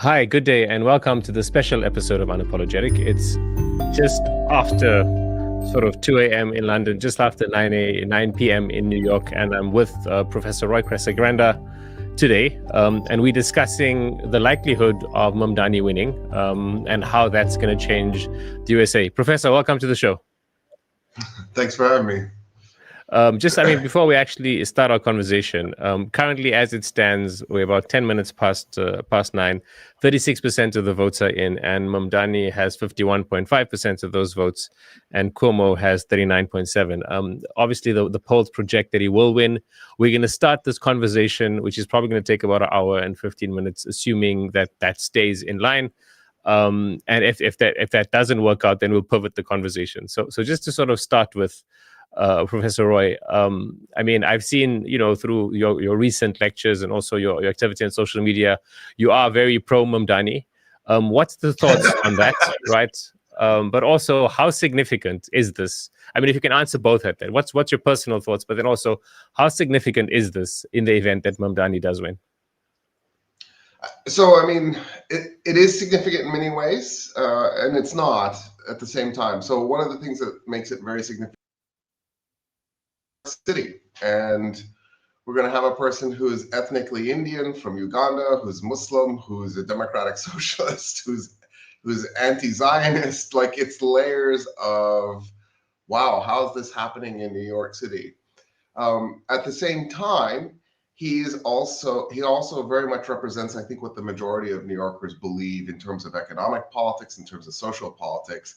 Hi, good day, and welcome to the special episode of Unapologetic. It's just after sort of 2 a.m. in London, just after 9 p.m. in New York, and I'm with Professor Roy Casagranda today, and we're discussing the likelihood of Mamdani winning and how that's going to change the USA. Professor, welcome to the show. Thanks for having me. Before we actually start our conversation, currently as it stands, we're about 10 minutes past 9, 36% of the votes are in, and Mamdani has 51.5% of those votes, and Cuomo has 39.7. Obviously, the polls project that he will win. We're going to start this conversation, which is probably going to take about an hour and 15 minutes, assuming that stays in line. And if that doesn't work out, then we'll pivot the conversation. So just to sort of start with, Professor Roy, I've seen, through your recent lectures and also your activity on social media, you are very pro Mamdani. What's the thoughts on that, right? But also, how significant is this? If you can answer both at that, what's your personal thoughts? But then also, how significant is this in the event that Mamdani does win? So, it is significant in many ways, and it's not at the same time. So one of the things that makes it very significant city, and we're going to have a person who's ethnically Indian from Uganda, who's Muslim, who's a democratic socialist, who's anti-Zionist. Like, it's layers of, wow, how's this happening in New York City? At the same time, he also very much represents, I think, what the majority of New Yorkers believe in terms of economic politics, in terms of social politics.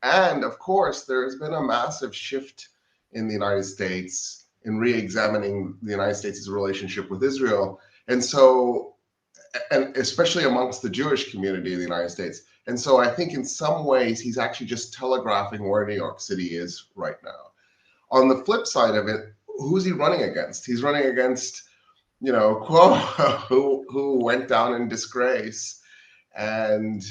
And of course, there's been a massive shift in the United States in re-examining the United States' relationship with Israel. And so, and especially amongst the Jewish community in the United States. And so I think in some ways, he's actually just telegraphing where New York City is right now. On the flip side of it, who's he running against? He's running against, Cuomo, who went down in disgrace. And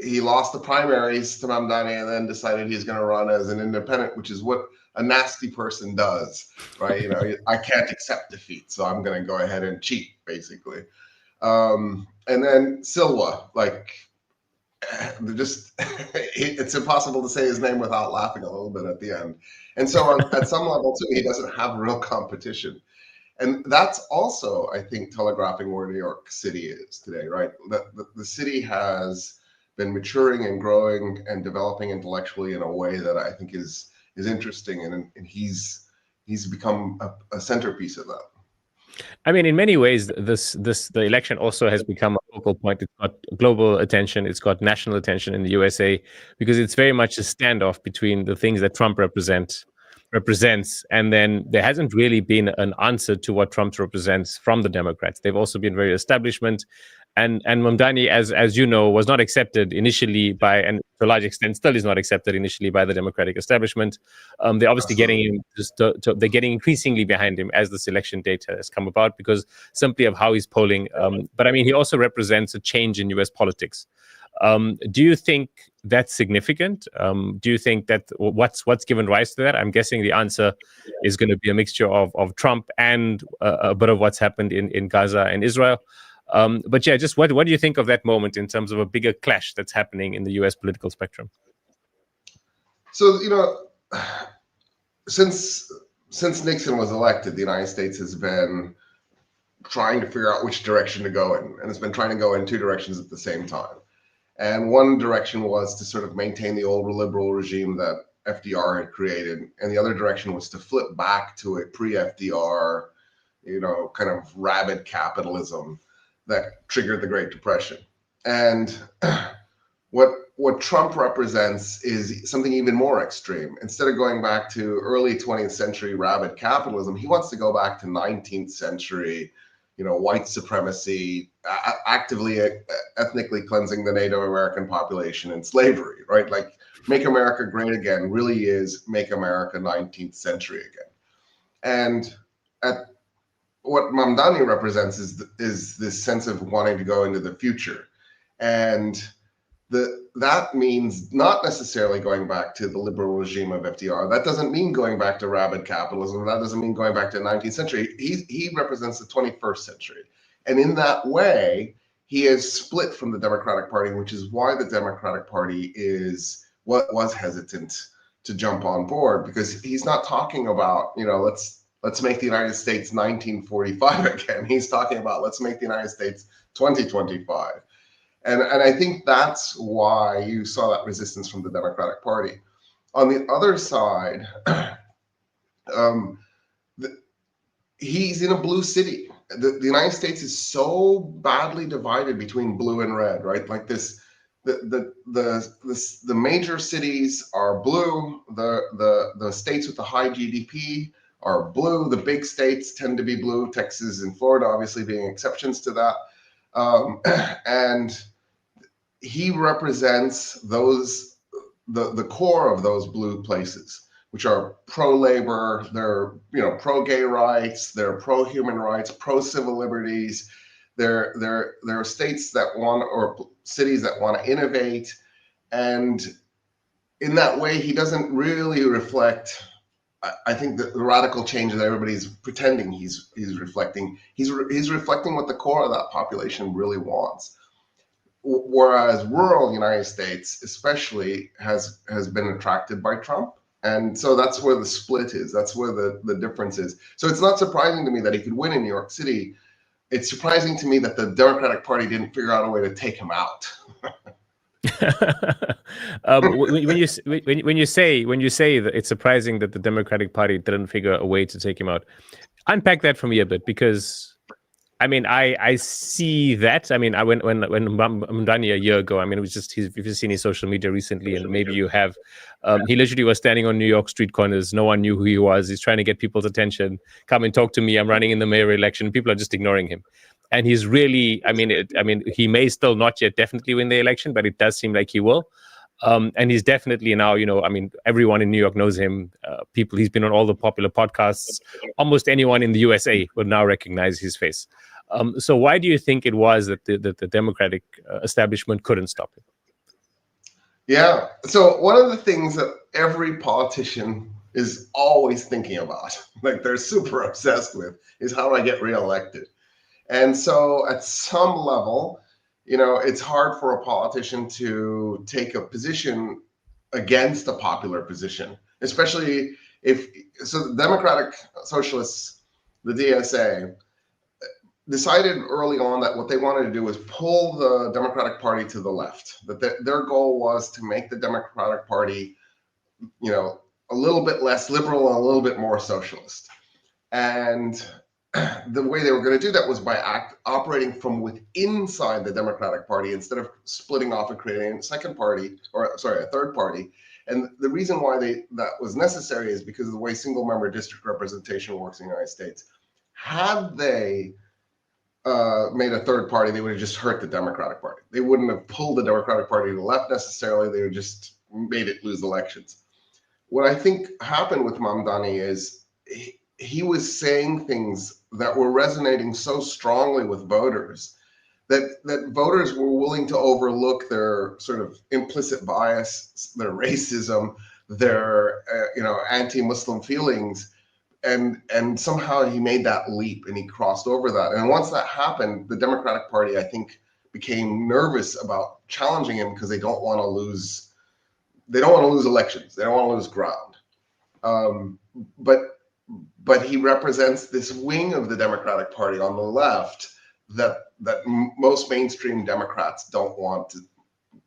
he lost the primaries to Mamdani and then decided he's going to run as an independent, which is what a nasty person does, right? I can't accept defeat, so I'm going to go ahead and cheat, basically. And then Silva, it's impossible to say his name without laughing a little bit at the end. And so at some level, too, he doesn't have real competition. And that's also, I think, telegraphing where New York City is today, right? The city has been maturing and growing and developing intellectually in a way that I think is interesting, and he's become a centerpiece of that. In many ways, the election also has become a focal point. It's got global attention. It's got national attention in the USA because it's very much a standoff between the things that Trump represents, and then there hasn't really been an answer to what Trump represents from the Democrats. They've also been very establishment. And Mamdani, as you know, was not accepted initially by, and to a large extent still is not accepted initially by the Democratic establishment. They're obviously they're getting increasingly behind him as this election data has come about because simply of how he's polling. But he also represents a change in US politics. Do you think that's significant? Do you think that what's given rise to that? I'm guessing the answer is going to be a mixture of Trump and a bit of what's happened in Gaza and Israel. But yeah, just what do you think of that moment in terms of a bigger clash that's happening in the US political spectrum? So, since Nixon was elected, the United States has been trying to figure out which direction to go in, and it's been trying to go in two directions at the same time. And one direction was to sort of maintain the old liberal regime that FDR had created, and the other direction was to flip back to a pre-FDR, kind of rabid capitalism that triggered the Great Depression. And what Trump represents is something even more extreme. Instead of going back to early 20th century rabid capitalism, he wants to go back to 19th century, white supremacy, actively ethnically cleansing the Native American population and slavery, right? Like, Make America Great Again really is Make America 19th century again. And what Mamdani represents is this sense of wanting to go into the future. And that means not necessarily going back to the liberal regime of FDR. That doesn't mean going back to rabid capitalism. That doesn't mean going back to the 19th century. He represents the 21st century. And in that way, he is split from the Democratic Party, which is why the Democratic Party was hesitant to jump on board, because he's not talking about, let's make the United States 1945 again. He's talking about let's make the United States 2025. And I think that's why you saw that resistance from the Democratic Party. On the other side, he's in a blue city. The United States is so badly divided between blue and red, right? Like this, the major cities are blue. The states with the high GDP are blue. The big states tend to be blue. Texas and Florida, obviously, being exceptions to that. And he represents the core of those blue places, which are pro-labor, they're pro-gay rights, they're pro-human rights, pro-civil liberties. They're states that want, or cities that want to innovate, and in that way, he doesn't really reflect, I think, the radical change that everybody's pretending he's reflecting. He's reflecting what the core of that population really wants. Whereas rural United States, especially, has been attracted by Trump. And so that's where the split is. That's where the difference is. So it's not surprising to me that he could win in New York City. It's surprising to me that the Democratic Party didn't figure out a way to take him out. When you say that it's surprising that the Democratic Party didn't figure a way to take him out, unpack that for me a bit, because I mean, I see that. I mean, when Mamdani a year ago, I mean, it was just, if you've seen his social media recently, and maybe you have, he literally was standing on New York street corners. No one knew who he was. He's trying to get people's attention. Come and talk to me. I'm running in the mayoral election. People are just ignoring him. And he's really, I mean, he may still not yet definitely win the election, but it does seem like he will. And he's definitely now, I mean, everyone in New York knows him. He's been on all the popular podcasts. Almost anyone in the USA would now recognize his face. So why do you think it was that the Democratic establishment couldn't stop him? Yeah. So one of the things that every politician is always thinking about, like they're super obsessed with, is how do I get reelected? And so at some level, it's hard for a politician to take a position against a popular position, especially so the Democratic Socialists, the DSA, decided early on that what they wanted to do was pull the Democratic Party to the left, that their goal was to make the Democratic Party, a little bit less liberal and a little bit more socialist. And the way they were going to do that was by operating from inside the Democratic Party instead of splitting off and creating a third party. And the reason why that was necessary is because of the way single-member district representation works in the United States. Had they made a third party, they would have just hurt the Democratic Party. They wouldn't have pulled the Democratic Party to the left necessarily. They would just made it lose elections. What I think happened with Mamdani is he was saying things that were resonating so strongly with voters that voters were willing to overlook their sort of implicit bias, their racism, their anti-Muslim feelings, and somehow he made that leap and he crossed over that. And once that happened, the Democratic Party, I think, became nervous about challenging him because they don't want to lose elections. They don't want to lose ground. But he represents this wing of the Democratic Party on the left that most mainstream Democrats don't want to,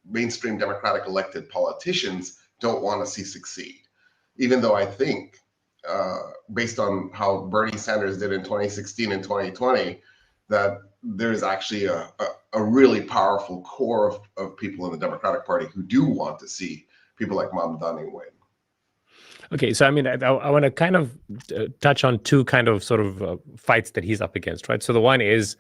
mainstream Democratic elected politicians don't want to see succeed. Even though I think, based on how Bernie Sanders did in 2016 and 2020, that there's actually a really powerful core of people in the Democratic Party who do want to see people like Mamdani win. Okay, so I mean, I want to kind of touch on two kind of sort of fights that he's up against, right? So the one is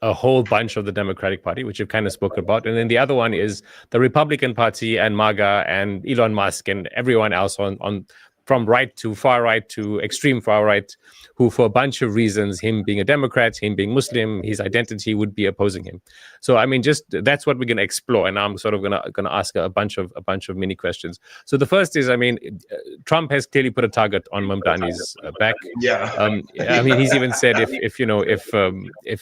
a whole bunch of the Democratic Party, which you've kind of spoken about, and then the other one is the Republican Party and MAGA and Elon Musk and everyone else on from right to far right to extreme far right, who for a bunch of reasons, him being a Democrat, him being Muslim, his identity, would be opposing him. So I mean, just that's what we're going to explore, and I'm sort of going to ask a bunch of mini questions. So the first is, I mean, Trump has clearly put a target on Mamdani's back. Yeah. I mean, he's even said if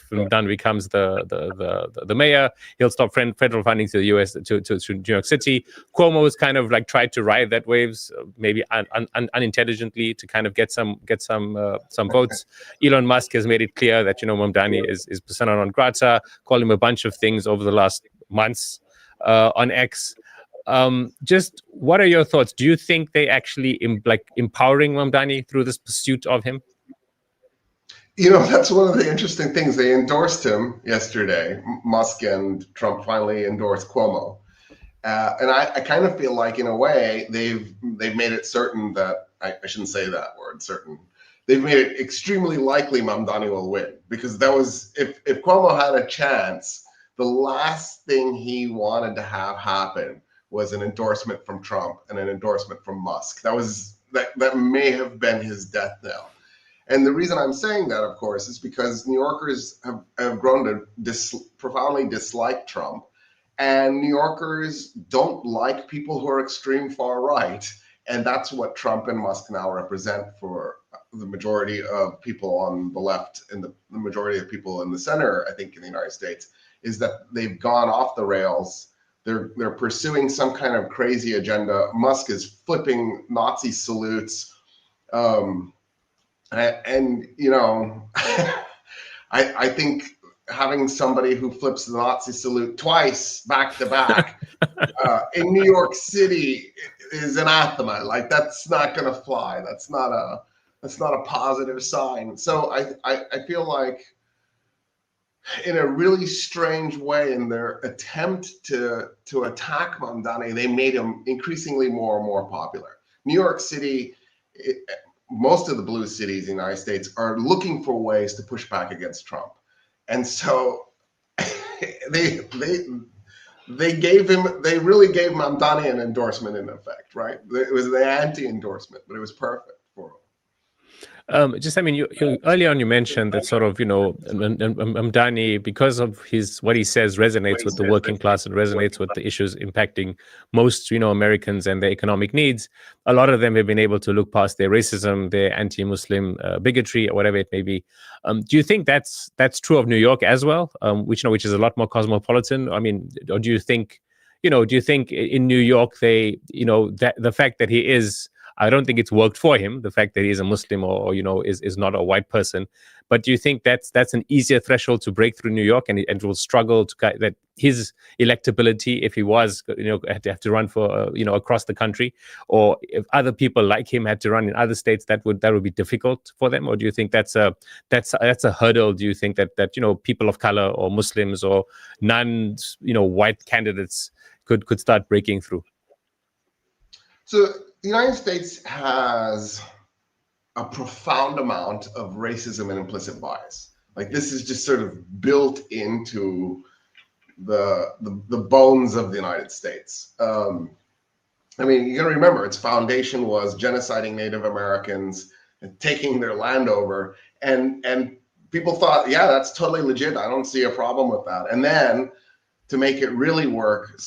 Mamdani becomes the mayor, he'll stop federal funding to the U.S. to New York City. Cuomo has kind of like tried to ride that waves, maybe unintelligently, to kind of get some votes. Elon Musk has made it clear that Mamdani is persona non grata, called him a bunch of things over the last months on X. Just what are your thoughts? Do you think they actually empowering Mamdani through this pursuit of him? That's one of the interesting things. They endorsed him yesterday. Musk and Trump finally endorsed Cuomo. And I kind of feel like, in a way, they've made it certain that, I shouldn't say that word, certain. They've made it extremely likely Mamdani will win, because that was, if Cuomo had a chance, the last thing he wanted to have happen was an endorsement from Trump and an endorsement from Musk. That may have been his death knell. And the reason I'm saying that, of course, is because New Yorkers have grown to profoundly dislike Trump. And New Yorkers don't like people who are extreme far right. And that's what Trump and Musk now represent for the majority of people on the left and the majority of people in the center, I think, in the United States, is that they've gone off the rails. They're pursuing some kind of crazy agenda. Musk is flipping Nazi salutes. I think having somebody who flips the Nazi salute twice back to back in New York City is anathema. Like, that's not going to fly. That's not a positive sign. So I feel like, in a really strange way, in their attempt to attack Mamdani, they made him increasingly more and more popular. New York City, most of the blue cities in the United States are looking for ways to push back against Trump. And so they really gave Mamdani an endorsement, in effect, right? It was the anti-endorsement, but it was perfect for him. I mean, you earlier on you mentioned that sort of, Mamdani, because of what he says resonates with the working class and resonates with the issues impacting most, Americans and their economic needs. A lot of them have been able to look past their racism, their anti-Muslim bigotry, or whatever it may be. Do you think that's true of New York as well, which is a lot more cosmopolitan? I mean, or do you think in New York that the fact that he is, I don't think it's worked for him, the fact that he's a Muslim or is not a white person. But do you think that's an easier threshold to break through New York, and will struggle that his electability, if he was, had to have to run for, across the country, or if other people like him had to run in other states, that would be difficult for them? Or do you think that's a hurdle? Do you think that people of color or Muslims or white candidates could start breaking through? So the United States has a profound amount of racism and implicit bias. Like, this is just sort of built into the bones of the United States. I mean, you got to remember, its foundation was genociding Native Americans and taking their land over, and people thought, yeah, that's totally legit. I don't see a problem with that. And then, to make it really work,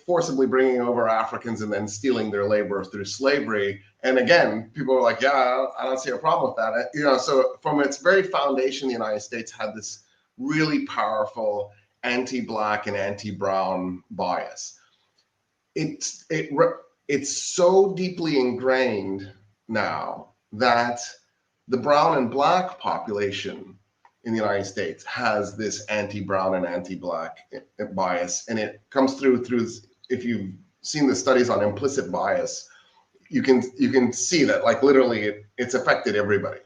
forcibly bringing over Africans and then stealing their labor through slavery. And again, people were like, yeah, I don't see a problem with that. So from its very foundation, the United States had this really powerful anti-Black and anti-brown bias. It's so deeply ingrained now that the brown and Black population in the United States has this anti-brown and anti-Black bias, and it comes through. If you've seen the studies on implicit bias, you can see that, like, literally it's affected everybody.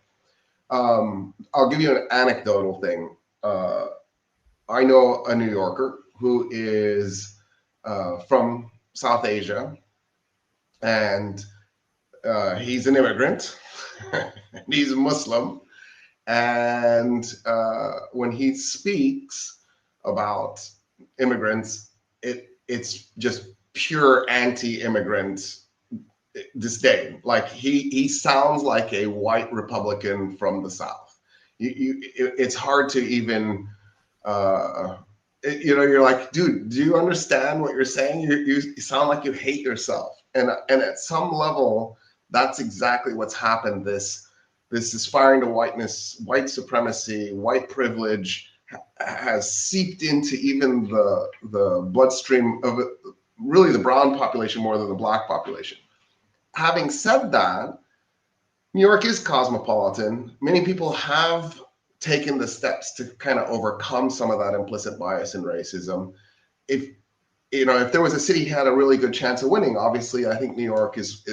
I'll give you an anecdotal thing. I know a New Yorker who is from South Asia, and he's an immigrant. He's a Muslim. And when he speaks about immigrants, it's just pure anti-immigrant disdain. Like he sounds like a white Republican from the South. It's hard to even, you're like, dude, do you understand what you're saying? You sound like you hate yourself. And at some level, that's exactly what's happened. This aspiring to whiteness, white supremacy, white privilege has seeped into even the bloodstream of really the brown population more than the black population. Having said that, New York is cosmopolitan. Many people have taken the steps to kind of overcome some of that implicit bias and racism. If there was a city had a really good chance of winning, obviously, I think New York is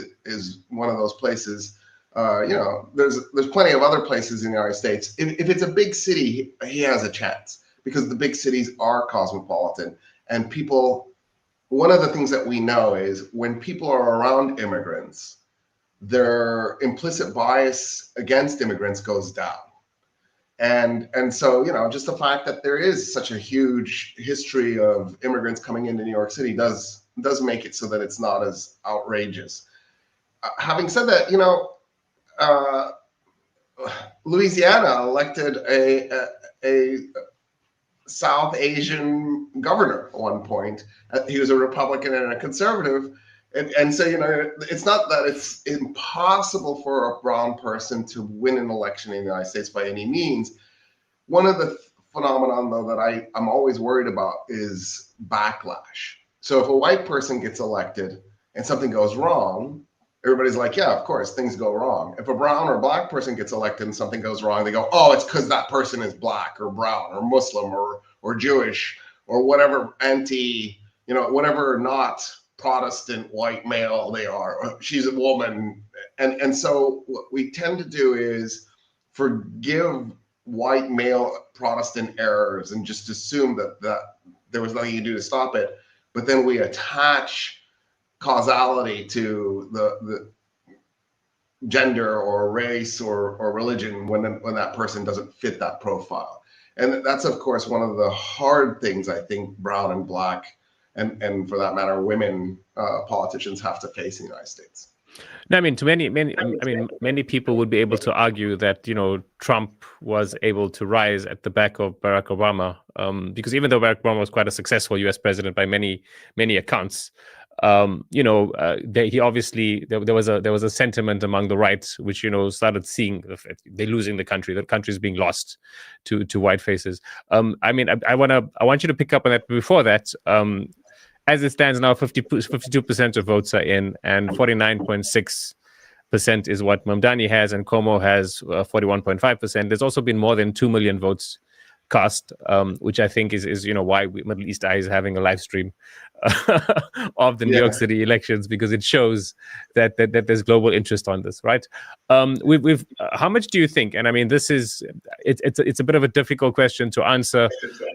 one of those places. There's plenty of other places in the United States. If it's a big city, he has a chance because the big cities are cosmopolitan. And people, one of the things that we know is when people are around immigrants, their implicit bias against immigrants goes down. And so, just the fact that there is such a huge history of immigrants coming into New York City does make it so that it's not as outrageous. Having said that, Louisiana elected a South Asian governor at one point. He was a Republican and a conservative. And so, it's not that it's impossible for a brown person to win an election in the United States by any means. One of the phenomenon, though, that I'm always worried about is backlash. So if a white person gets elected and something goes wrong, everybody's like, yeah, of course, things go wrong. If a brown or black person gets elected and something goes wrong, they go, oh, it's because that person is black or brown or Muslim or Jewish or whatever whatever not Protestant white male they are. She's a woman. And so what we tend to do is forgive white male Protestant errors and just assume that there was nothing you do to stop it. But then we attach causality to the gender or race or religion when that person doesn't fit that profile. And that's, of course, one of the hard things I think brown and black and for that matter, women politicians have to face in the United States. No, I mean, many people would be able to argue that, Trump was able to rise at the back of Barack Obama, because even though Barack Obama was quite a successful U.S. president by many accounts, he obviously there was a sentiment among the right which started seeing they're losing the country's being lost to white faces. I want you to pick up on that. Before that, as it stands now, 52% of votes are in, and 49.6% is what Mamdani has, and Cuomo has 41.5%. There's also been more than 2 million votes cast, which I think is why Middle East Eye is having a live stream of the New York City elections, because it shows that there's global interest on this, right? We've how much do you think? And I mean, it's a bit of a difficult question to answer,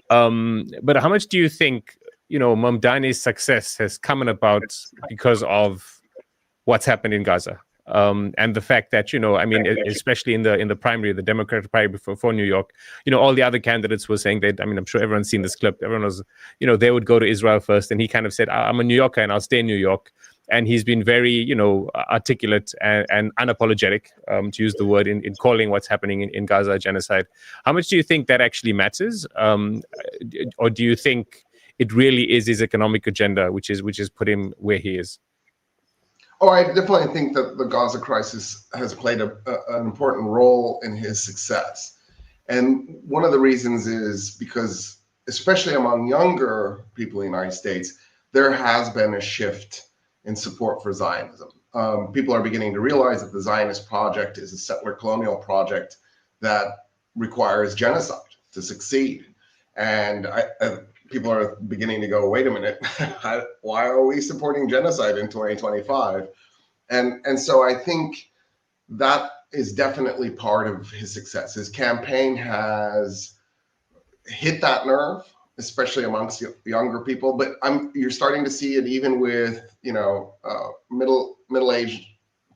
but how much do you think Mamdani's success has come about because of what's happened in Gaza? And the fact that, especially in the primary, the Democratic primary for New York, all the other candidates were saying that, I'm sure everyone's seen this clip. Everyone was, they would go to Israel first. And he kind of said, I'm a New Yorker and I'll stay in New York. And he's been very, articulate and unapologetic, to use the word, in calling what's happening in Gaza a genocide. How much do you think that actually matters? Or do you think it really is his economic agenda, which has put him where he is? Oh, I definitely think that the Gaza crisis has played an important role in his success. And one of the reasons is because, especially among younger people in the United States, there has been a shift in support for Zionism. People are beginning to realize that the Zionist project is a settler colonial project that requires genocide to succeed. And people are beginning to go, wait a minute, why are we supporting genocide in 2025? And so I think that is definitely part of his success. His campaign has hit that nerve, especially amongst younger people. But you're starting to see it even with middle-aged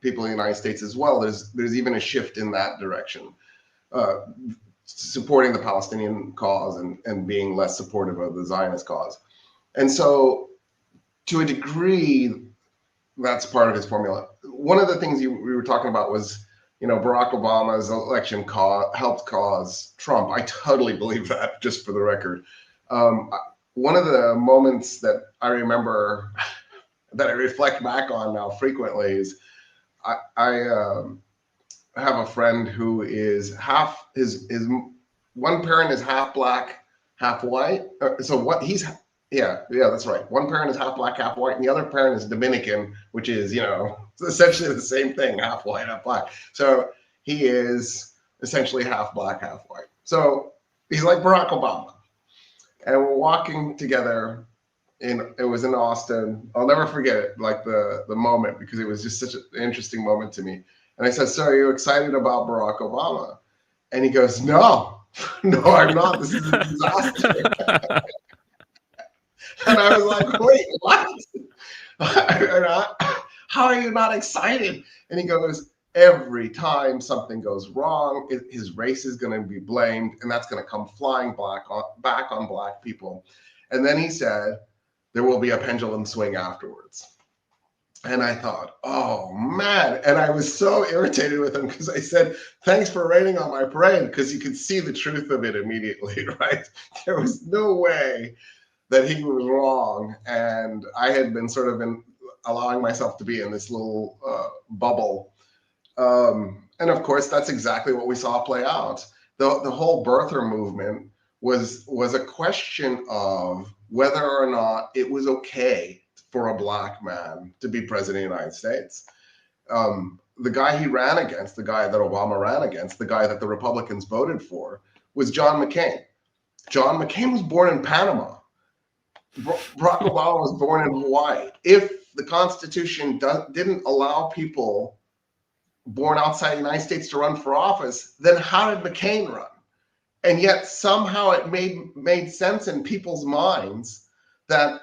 people in the United States as well. There's even a shift in that direction. Supporting the Palestinian cause and being less supportive of the Zionist cause. And so to a degree, that's part of his formula. One of the things we were talking about was, Barack Obama's election helped cause Trump. I totally believe that, just for the record. One of the moments that I remember that I reflect back on now frequently is I have a friend who is half his one parent is half black, half white. So what he's yeah, that's right. One parent is half black, half white, and the other parent is Dominican, which is, essentially the same thing, half white, half black. So he is essentially half black, half white. So he's like Barack Obama. And we're walking together it was in Austin. I'll never forget it, like the moment, because it was just such an interesting moment to me. And I said, "So are you excited about Barack Obama?" And he goes, "No, no, I'm not. This is a disaster." And I was like, "Wait, what? How are you not excited?" And he goes, "Every time something goes wrong, his race is going to be blamed, and that's going to come flying back on black people." And then he said, "There will be a pendulum swing afterwards." And I thought, oh man. And I was so irritated with him because I said, "Thanks for raining on my parade," because you could see the truth of it immediately, right? There was no way that he was wrong. And I had been sort of allowing myself to be in this little bubble. And of course, that's exactly what we saw play out. The whole birther movement was a question of whether or not it was okay for a black man to be president of the United States. The guy he ran against, the guy that Obama ran against, the guy that the Republicans voted for, was John McCain. John McCain was born in Panama. Barack Obama was born in Hawaii. If the Constitution didn't allow people born outside the United States to run for office, then how did McCain run? And yet somehow it made sense in people's minds that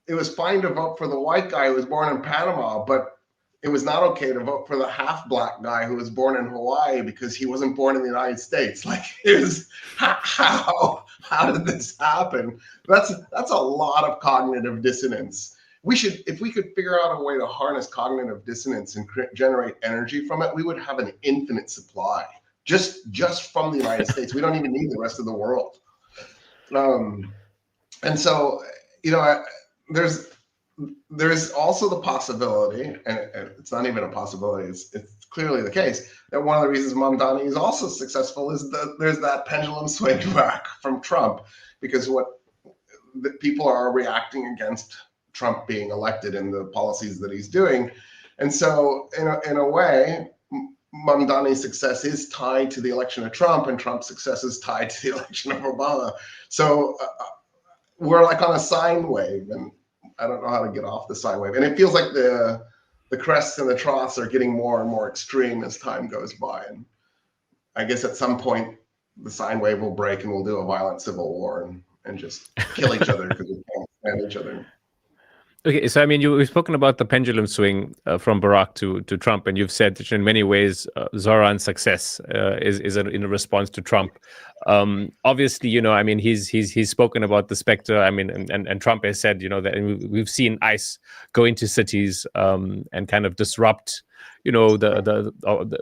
it was fine to vote for the white guy who was born in Panama, but it was not okay to vote for the half black guy who was born in Hawaii because he wasn't born in the United States. Like, it was, how did this happen? That's a lot of cognitive dissonance. If we could figure out a way to harness cognitive dissonance and generate energy from it, we would have an infinite supply just from the United States. We don't even need the rest of the world. And so, there's also the possibility, and it's not even a possibility, it's clearly the case, that one of the reasons Mamdani is also successful is that there's that pendulum swing back from Trump, because people are reacting against Trump being elected and the policies that he's doing. And so in a way, Mamdani's success is tied to the election of Trump, and Trump's success is tied to the election of Obama. So we're like on a sine wave, and I don't know how to get off the sine wave. And it feels like the crests and the troughs are getting more and more extreme as time goes by. And I guess at some point the sine wave will break and we'll do a violent civil war and just kill each other because we can't stand each other. Okay, so I mean, you've spoken about the pendulum swing from Barack to Trump, and you've said that in many ways Zohran's success is in a response to Trump. Obviously, I mean, he's spoken about the specter. I mean, and Trump has said, that we've seen ICE go into cities and kind of disrupt, the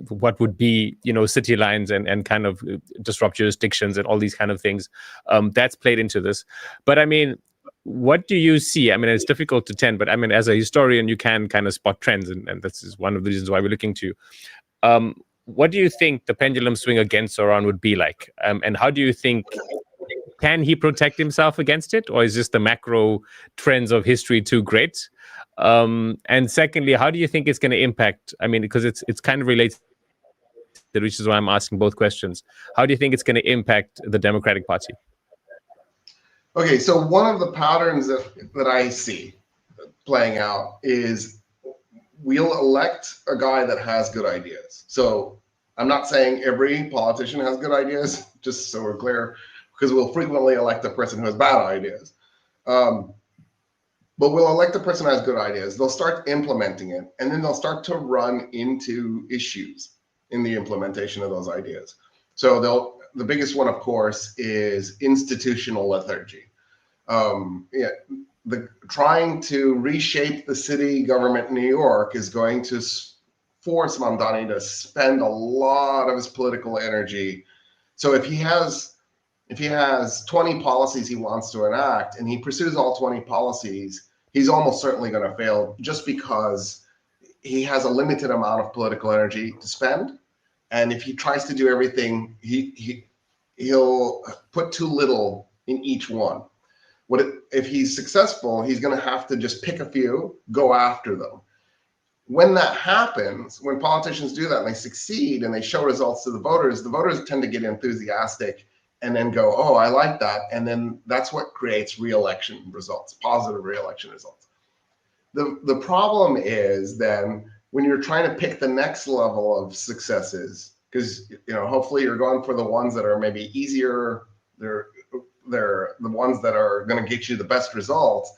what would be, city lines and kind of disrupt jurisdictions and all these kind of things. That's played into this, but I mean, what do you see? I mean, it's difficult to tend, but I mean, as a historian, you can kind of spot trends, and this is one of the reasons why we're looking to you. What do you think the pendulum swing against Zohran would be like? And how do you think, can he protect himself against it? Or is just the macro trends of history too great? And secondly, how do you think it's going to impact? I mean, because it's kind of related, which is why I'm asking both questions. How do you think it's going to impact the Democratic Party? Okay, so one of the patterns that I see playing out is we'll elect a guy that has good ideas. So I'm not saying every politician has good ideas, just so we're clear, because we'll frequently elect a person who has bad ideas. But we'll elect a person who has good ideas. They'll start implementing it, and then they'll start to run into issues in the implementation of those ideas. So the biggest one, of course, is institutional lethargy. trying to reshape the city government in New York is going to force Mamdani to spend a lot of his political energy. So if he has 20 policies he wants to enact and he pursues all 20 policies, he's almost certainly going to fail just because he has a limited amount of political energy to spend. And if he tries to do everything, he'll put too little in each one. If he's successful, he's going to have to just pick a few, go after them. When that happens, when politicians do that and they succeed and they show results to the voters tend to get enthusiastic and then go, oh, I like that. And then that's what creates re-election results, positive re-election results. The problem is then when you're trying to pick the next level of successes, because hopefully you're going for the ones that are maybe easier, they're the ones that are going to get you the best results.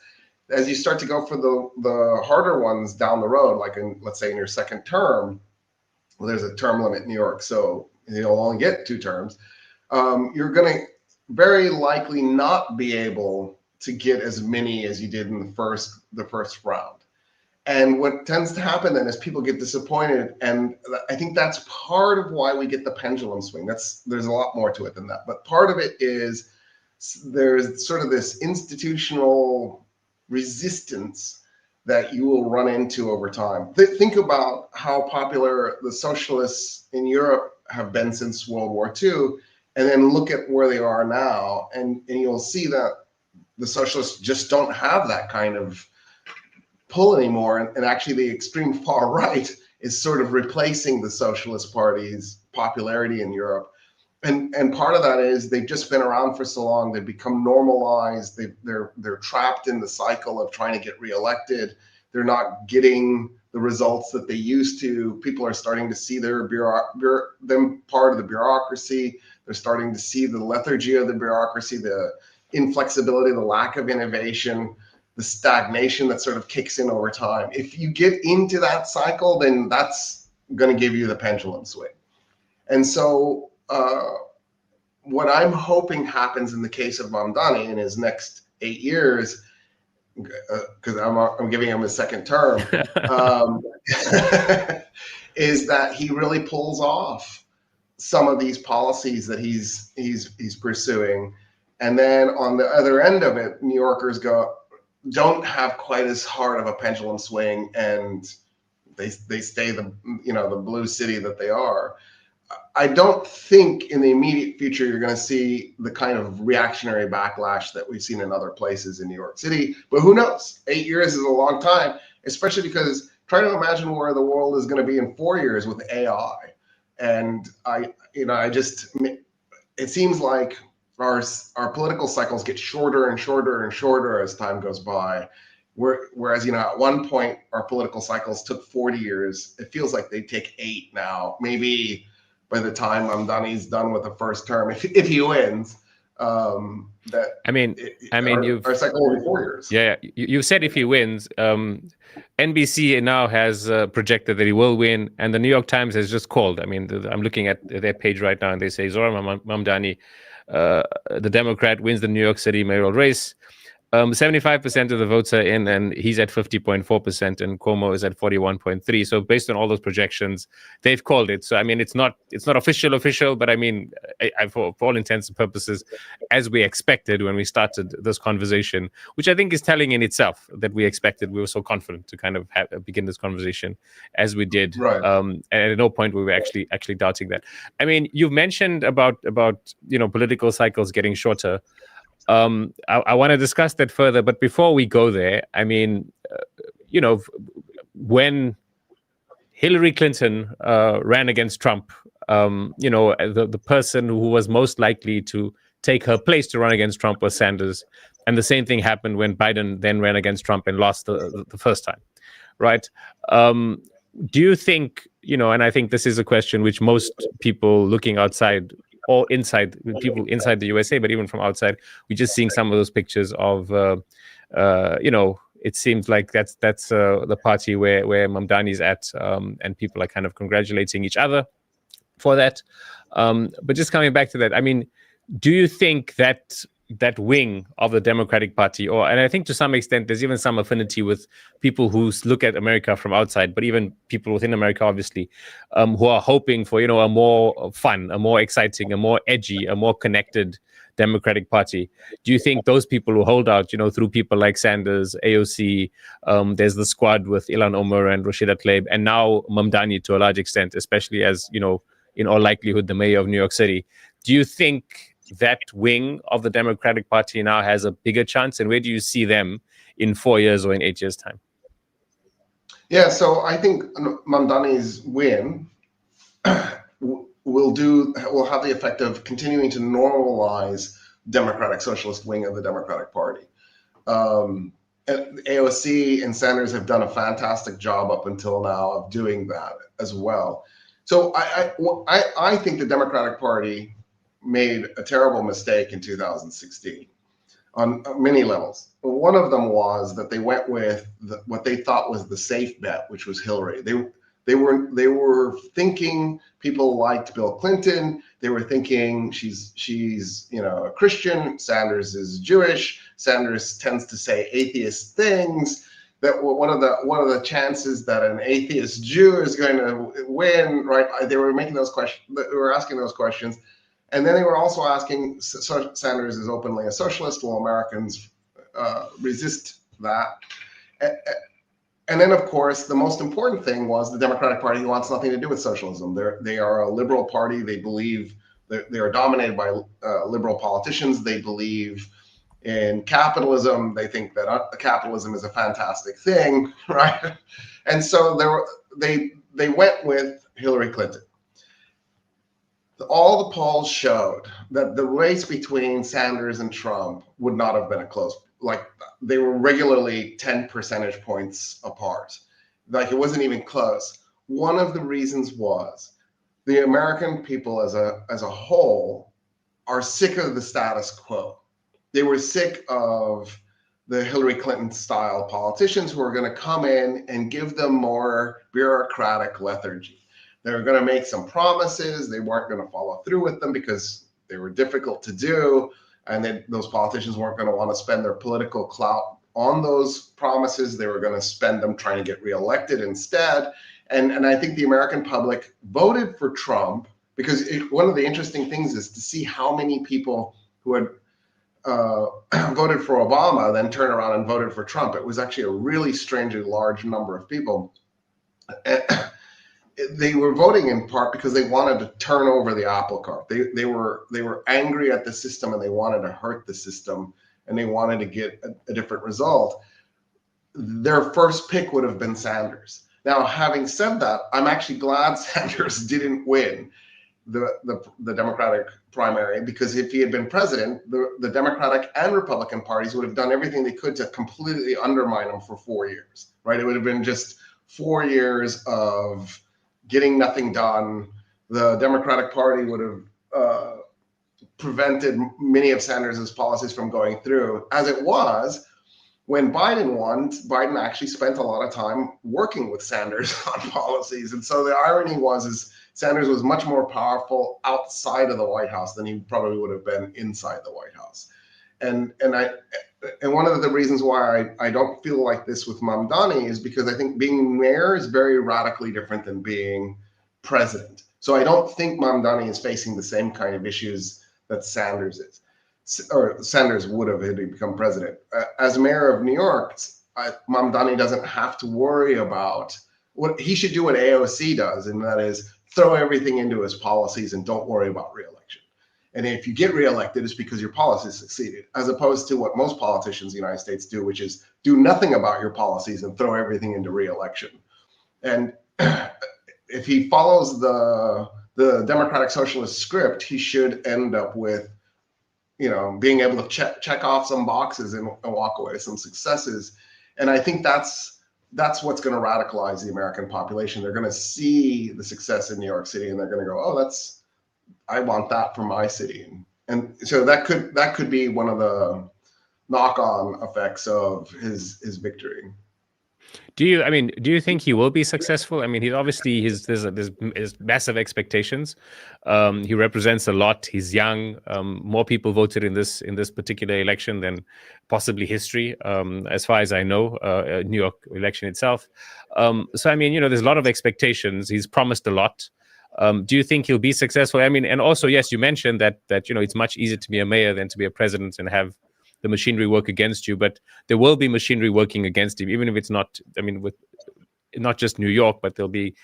As you start to go for the harder ones down the road, like let's say in your second term, well, there's a term limit in New York, so you'll only get 2 terms. You're going to very likely not be able to get as many as you did in the first round. And what tends to happen then is people get disappointed, and I think that's part of why we get the pendulum swing. There's a lot more to it than that, but part of it is there's sort of this institutional resistance that you will run into over time. Think about how popular the socialists in Europe have been since World War II, and then look at where they are now, and you'll see that the socialists just don't have that kind of pull anymore, and actually the extreme far right is sort of replacing the socialist party's popularity in Europe. And part of that is they've just been around for so long, they've become normalized, they're trapped in the cycle of trying to get reelected. They're not getting the results that they used to. People are starting to see them part of the bureaucracy. They're starting to see the lethargy of the bureaucracy, the inflexibility, the lack of innovation, the stagnation that sort of kicks in over time. If you get into that cycle, then that's going to give you the pendulum swing. And so what I'm hoping happens in the case of Mamdani in his next 8 years, because I'm giving him a second term, is that he really pulls off some of these policies that he's pursuing, and then on the other end of it, New Yorkers don't have quite as hard of a pendulum swing, and they stay the blue city that they are. I don't think in the immediate future you're going to see the kind of reactionary backlash that we've seen in other places in New York City, but who knows? 8 years is a long time, especially because try to imagine where the world is going to be in 4 years with AI. And it seems like our political cycles get shorter and shorter and shorter as time goes by. Whereas, at one point our political cycles took 40 years. It feels like they take 8 now. Maybe by the time Mamdani's done with the first term, if he wins, our cycle will be 4 years. Yeah, you said if he wins. NBC now has projected that he will win, and the New York Times has just called. I'm looking at their page right now, and they say Zohran Mamdani, the Democrat, wins the New York City mayoral race. 75% of the votes are in, and he's at 50.4%, and Cuomo is at 41.3%. So based on all those projections, they've called it. So it's not official, but for all intents and purposes, as we expected when we started this conversation, which I think is telling in itself that we were so confident to kind of begin this conversation as we did. Right. And at no point were we actually doubting that. You've mentioned about political cycles getting shorter. I want to discuss that further, but before we go there, when Hillary Clinton ran against Trump, the person who was most likely to take her place to run against Trump was Sanders, and the same thing happened when Biden then ran against Trump and lost the first time, right? Do you think, and I think this is a question which most people looking outside or inside, people inside the USA, but even from outside, we're just seeing some of those pictures of, it seems like that's the party where Mamdani's at, and people are kind of congratulating each other for that. But just coming back to that, do you think that that wing of the Democratic Party, and I think to some extent there's even some affinity with people who look at America from outside, but even people within America, obviously, who are hoping for a more fun, a more exciting, a more edgy, a more connected Democratic Party. Do you think those people who hold out, through people like Sanders, AOC, there's the squad with Ilhan Omar and Rashida Tlaib, and now Mamdani to a large extent, especially as in all likelihood the mayor of New York City. Do you think that wing of the Democratic Party now has a bigger chance, and where do you see them in 4 years or in 8 years' time? Yeah, so I think Mamdani's win will have the effect of continuing to normalize Democratic Socialist wing of the Democratic Party. AOC and Sanders have done a fantastic job up until now of doing that as well. So I think the Democratic Party made a terrible mistake in 2016 on many levels. One of them was that they went with what they thought was the safe bet, which was Hillary. They were thinking people liked Bill Clinton. They were thinking she's a Christian. Sanders is Jewish. Sanders tends to say atheist things. That one of the chances that an atheist Jew is going to win, right? They were making those questions. They were asking those questions. And then they were also asking, Sanders is openly a socialist, will Americans resist that? And then, of course, the most important thing was the Democratic Party wants nothing to do with socialism. They are a liberal party. They believe they are dominated by liberal politicians. They believe in capitalism. They think that capitalism is a fantastic thing, right? And so they went with Hillary Clinton. All the polls showed that the race between Sanders and Trump would not have been a close, like they were regularly 10 percentage points apart. Like it wasn't even close. One of the reasons was the American people as a whole are sick of the status quo. They were sick of the Hillary Clinton style politicians who are going to come in and give them more bureaucratic lethargy. They were going to make some promises. They weren't going to follow through with them because they were difficult to do. And then those politicians weren't going to want to spend their political clout on those promises. They were going to spend them trying to get reelected instead. And I think the American public voted for Trump because one of the interesting things is to see how many people who had voted for Obama then turned around and voted for Trump. It was actually a really strangely large number of people. They were voting in part because they wanted to turn over the apple cart. They were angry at the system and they wanted to hurt the system and they wanted to get a different result. Their first pick would have been Sanders. Now, having said that, I'm actually glad Sanders didn't win the Democratic primary, because if he had been president, the Democratic and Republican parties would have done everything they could to completely undermine him for 4 years, right? It would have been just 4 years of getting nothing done. The Democratic Party would have prevented many of Sanders' policies from going through. As it was, when Biden won, Biden actually spent a lot of time working with Sanders on policies. And so the irony is Sanders was much more powerful outside of the White House than he probably would have been inside the White House. And one of the reasons why I don't feel like this with Mamdani is because I think being mayor is very radically different than being president. So I don't think Mamdani is facing the same kind of issues that Sanders is, or Sanders would have had he become president. As mayor of New York, Mamdani doesn't have to worry about what he should do. What AOC does, and that is throw everything into his policies and don't worry about reelection. And if you get reelected, it's because your policies succeeded, as opposed to what most politicians in the United States do, which is do nothing about your policies and throw everything into reelection. And if he follows the Democratic Socialist script, he should end up with, being able to check off some boxes and walk away with some successes. And I think that's what's going to radicalize the American population. They're going to see the success in New York City and they're going to go, oh, I want that for my city. And so that could be one of the knock-on effects of his victory. Do you think he will be successful? I mean, he's obviously there's massive expectations. He represents a lot. He's young. More people voted in this particular election than possibly history, as far as I know. New York election itself. So I mean, there's a lot of expectations. He's promised a lot. Do you think he'll be successful? I mean, and also, yes, you mentioned that it's much easier to be a mayor than to be a president and have the machinery work against you, but there will be machinery working against him, even if it's not, with not just New York, but there'll be,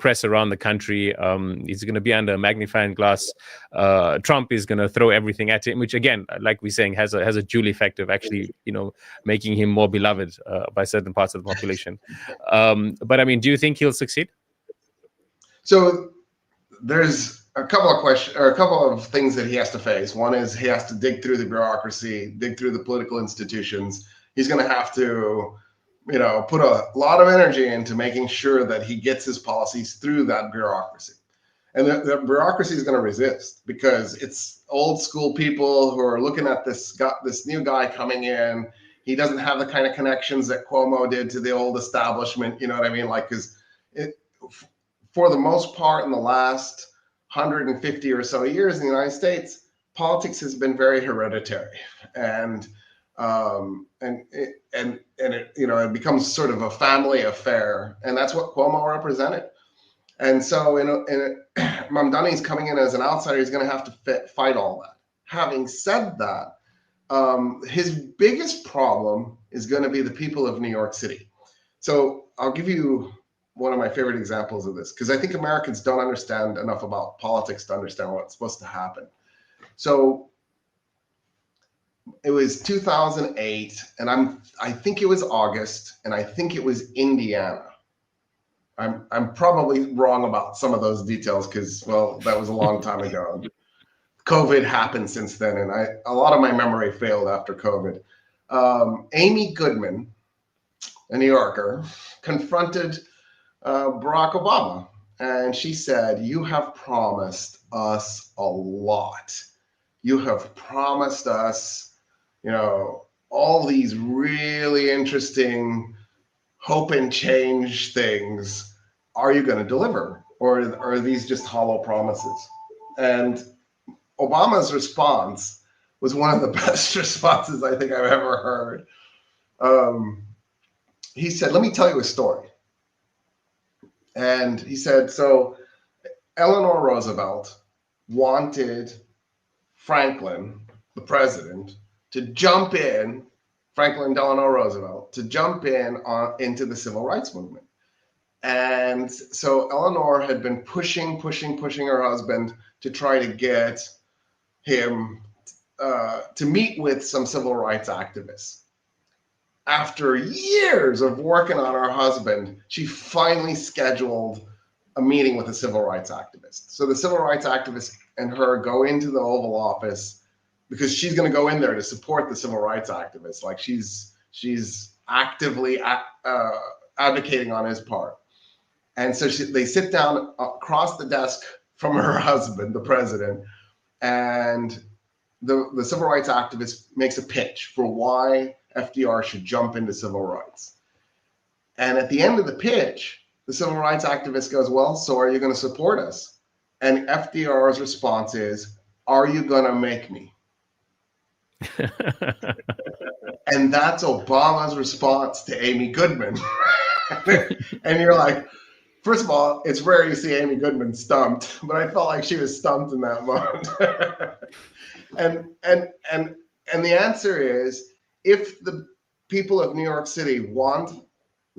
press around the country. He's going to be under a magnifying glass. Trump is going to throw everything at him, which again, like we're saying, has a dual effect of actually, making him more beloved by certain parts of the population. But I mean, do you think he'll succeed? So there's a couple of questions, or a couple of things that he has to face. One is he has to dig through the bureaucracy, dig through the political institutions. He's going to have to, put a lot of energy into making sure that he gets his policies through that bureaucracy. And the bureaucracy is going to resist because it's old school people who are looking at this new guy coming in. He doesn't have the kind of connections that Cuomo did to the old establishment. You know what I mean? Like, because for the most part, in the last 150 or so years in the United States, politics has been very hereditary, and it becomes sort of a family affair, and that's what Cuomo represented. And so, Mamdani's coming in as an outsider. He's going to have to fight all that. Having said that, his biggest problem is going to be the people of New York City. So I'll give you one of my favorite examples of this, because I think Americans don't understand enough about politics to understand what's supposed to happen. So it was 2008, and I think it was August, and I think it was Indiana. I'm probably wrong about some of those details because, well, that was a long time ago. COVID happened since then, and a lot of my memory failed after COVID. Amy Goodman, a New Yorker, confronted Barack Obama, and she said, "You have promised us a lot. You have promised us, all these really interesting hope and change things. Are you going to deliver, or are these just hollow promises?" And Obama's response was one of the best responses I think I've ever heard. He said, "Let me tell you a story." And he said, so Eleanor Roosevelt wanted Franklin, the president, to jump in, Franklin Delano Roosevelt, to jump in into the civil rights movement. And so Eleanor had been pushing her husband to try to get him to meet with some civil rights activists. After years of working on her husband, she finally scheduled a meeting with a civil rights activist. So the civil rights activist and her go into the Oval Office because she's going to go in there to support the civil rights activist. Like she's actively advocating on his part. And so they sit down across the desk from her husband, the president, and the civil rights activist makes a pitch for why FDR should jump into civil rights. And at the end of the pitch, the civil rights activist goes, "Well, so are you going to support us?" And FDR's response is, "Are you going to make me?" And that's Obama's response to Amy Goodman. And you're like, first of all, it's rare you see Amy Goodman stumped, but I felt like she was stumped in that moment. And the answer is, if the people of New York City want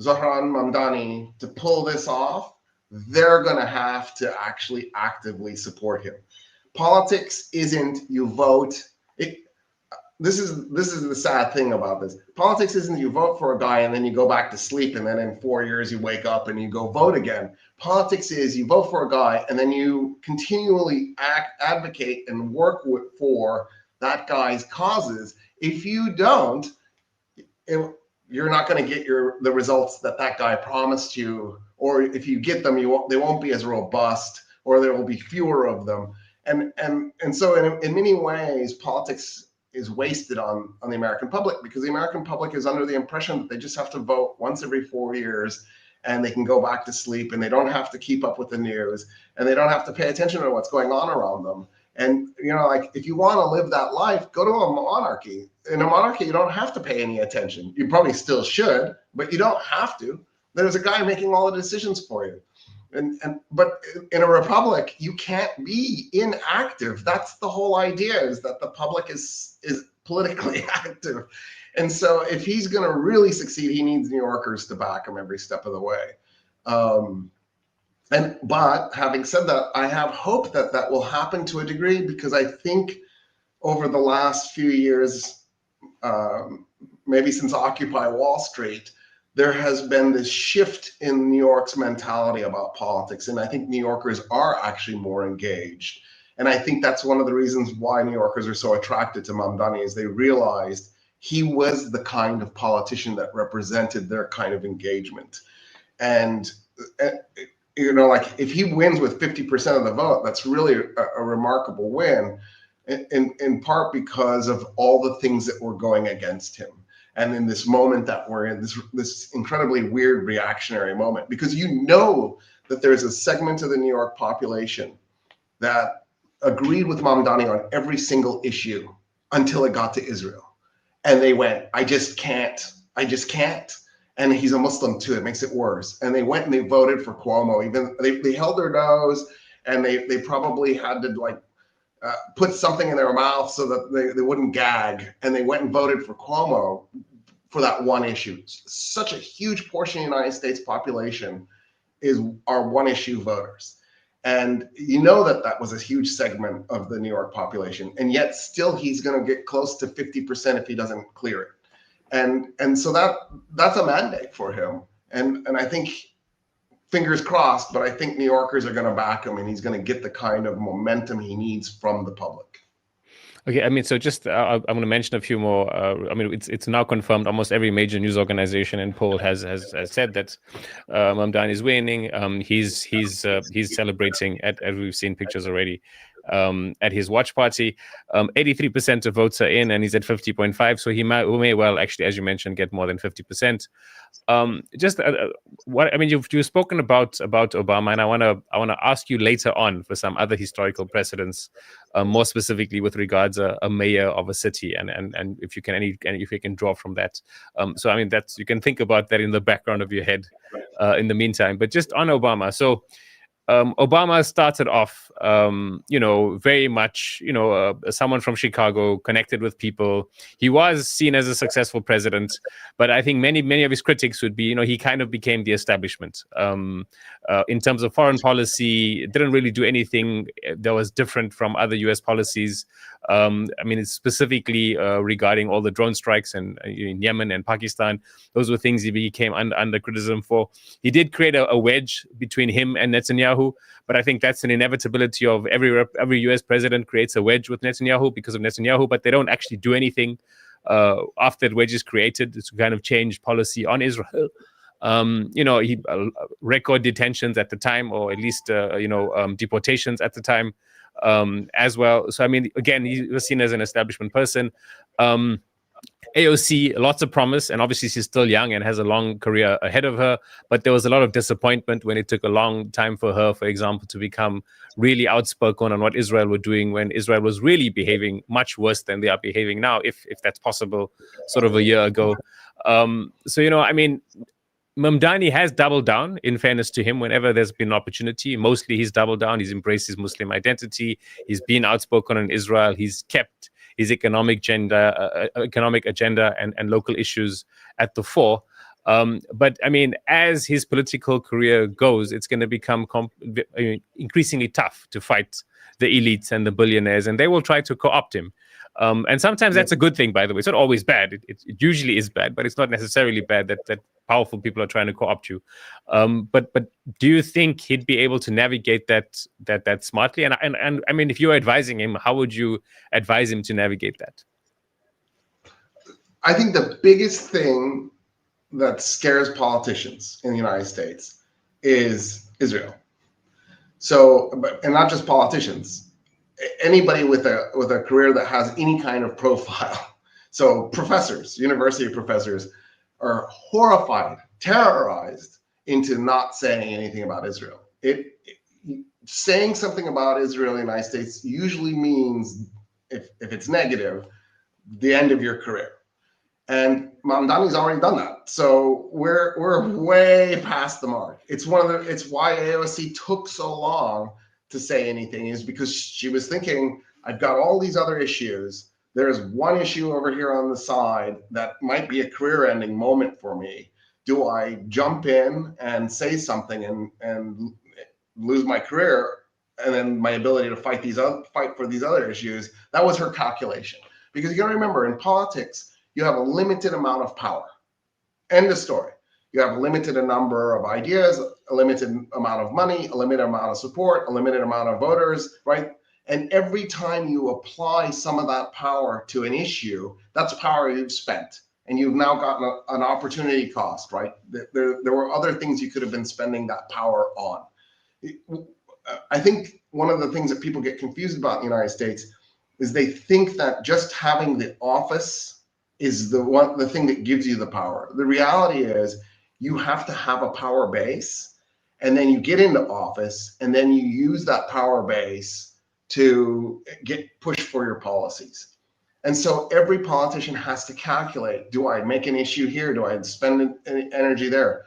Zohran Mamdani to pull this off, they're going to have to actually actively support him. Politics isn't you vote. This is the sad thing about this. Politics isn't you vote for a guy and then you go back to sleep and then in 4 years you wake up and you go vote again. Politics is you vote for a guy and then you continually advocate and work for that guy's causes. If you don't, you're not going to get the results that guy promised you, or if you get them, they won't be as robust, or there will be fewer of them. And so in many ways, politics is wasted on the American public, because the American public is under the impression that they just have to vote once every 4 years and they can go back to sleep and they don't have to keep up with the news and they don't have to pay attention to what's going on around them. And, you know, like, if you want to live that life, go to a monarchy. In a monarchy, you don't have to pay any attention. You probably still should, but you don't have to. There's a guy making all the decisions for you. But in a republic, you can't be inactive. That's the whole idea, is that the public is politically active. And so if he's going to really succeed, he needs New Yorkers to back him every step of the way. But having said that, I have hope that that will happen to a degree, because I think over the last few years, maybe since Occupy Wall Street, there has been this shift in New York's mentality about politics. And I think New Yorkers are actually more engaged. And I think that's one of the reasons why New Yorkers are so attracted to Mamdani, is they realized he was the kind of politician that represented their kind of engagement. And you know, like, if he wins with 50% of the vote, that's really a remarkable win, in part because of all the things that were going against him. And in this moment that we're in, this incredibly weird reactionary moment, because you know that there's a segment of the New York population that agreed with Mamdani on every single issue until it got to Israel. And they went, I just can't. And he's a Muslim too, it makes it worse. And they went and they voted for Cuomo. Even they held their nose, and they probably had to, like, put something in their mouth so that they wouldn't gag. And they went and voted for Cuomo for that one issue. Such a huge portion of the United States population are one issue voters. And you know that that was a huge segment of the New York population. And yet still he's going to get close to 50% if he doesn't clear it. And so that's a mandate for him. And I think, fingers crossed, but I think New Yorkers are going to back him, and he's going to get the kind of momentum he needs from the public. Okay, I mean, so just I'm going to mention a few more. I mean, it's now confirmed. Almost every major news organization and poll has said that Mamdani is winning. He's celebrating at we've seen pictures already. At his watch party, 83% of votes are in, and he's at 50.5. So he may well actually, as you mentioned, get more than 50%. What I mean, you've spoken about Obama, and I want to ask you later on for some other historical precedents, more specifically with regards a mayor of a city, and if you can draw from that. So I mean, that's, you can think about that in the background of your head in the meantime. But just on Obama, so. Obama started off, very much, someone from Chicago, connected with people. He was seen as a successful president, but I think many of his critics would be, he kind of became the establishment. In terms of foreign policy, didn't really do anything that was different from other U.S. policies. I mean, it's specifically regarding all the drone strikes in Yemen and Pakistan. Those were things he became under criticism for. He did create a wedge between him and Netanyahu, but I think that's an inevitability of every U.S. president creates a wedge with Netanyahu because of Netanyahu, but they don't actually do anything after the wedge is created to kind of change policy on Israel. He record detentions at the time, or at least deportations at the time as well. So I mean, again, he was seen as an establishment person. AOC, lots of promise, and obviously she's still young and has a long career ahead of her, but there was a lot of disappointment when it took a long time for her, for example, to become really outspoken on what Israel were doing when Israel was really behaving much worse than they are behaving now, if that's possible, sort of a year ago. I mean, Mamdani has doubled down, in fairness to him, whenever there's been an opportunity. Mostly he's doubled down. He's embraced his Muslim identity. He's been outspoken on Israel. He's kept his economic agenda and local issues at the fore. But I mean, as his political career goes, it's going to become increasingly tough to fight the elites and the billionaires, and they will try to co-opt him. And sometimes that's a good thing, by the way. It's not always bad. It usually is bad, but it's not necessarily bad that powerful people are trying to co-opt you. But do you think he'd be able to navigate that smartly? And I mean, if you're advising him, how would you advise him to navigate that? I think the biggest thing that scares politicians in the United States is Israel. So, and not just politicians. anybody with a career that has any kind of profile. So professors, university professors, are horrified, terrorized into not saying anything about Israel. Saying something about Israel in the United States usually means, if it's negative, the end of your career. And Mamdani's already done that. So we're way past the mark. It's why AOSC took so long to say anything, is because she was thinking, I've got all these other issues. There's one issue over here on the side that might be a career-ending moment for me. Do I jump in and say something and lose my career, and then my ability to fight for these other issues? That was her calculation. Because you got to remember, in politics, you have a limited amount of power. End of story. You have a limited number of ideas, a limited amount of money, a limited amount of support, a limited amount of voters, right? And every time you apply some of that power to an issue, that's power you've spent. And you've now gotten an opportunity cost, right? There were other things you could have been spending that power on. I think one of the things that people get confused about in the United States is they think that just having the office is the thing that gives you the power. The reality is you have to have a power base, and then you get into office, and then you use that power base to push for your policies. And so every politician has to calculate, do I make an issue here? Do I spend energy there?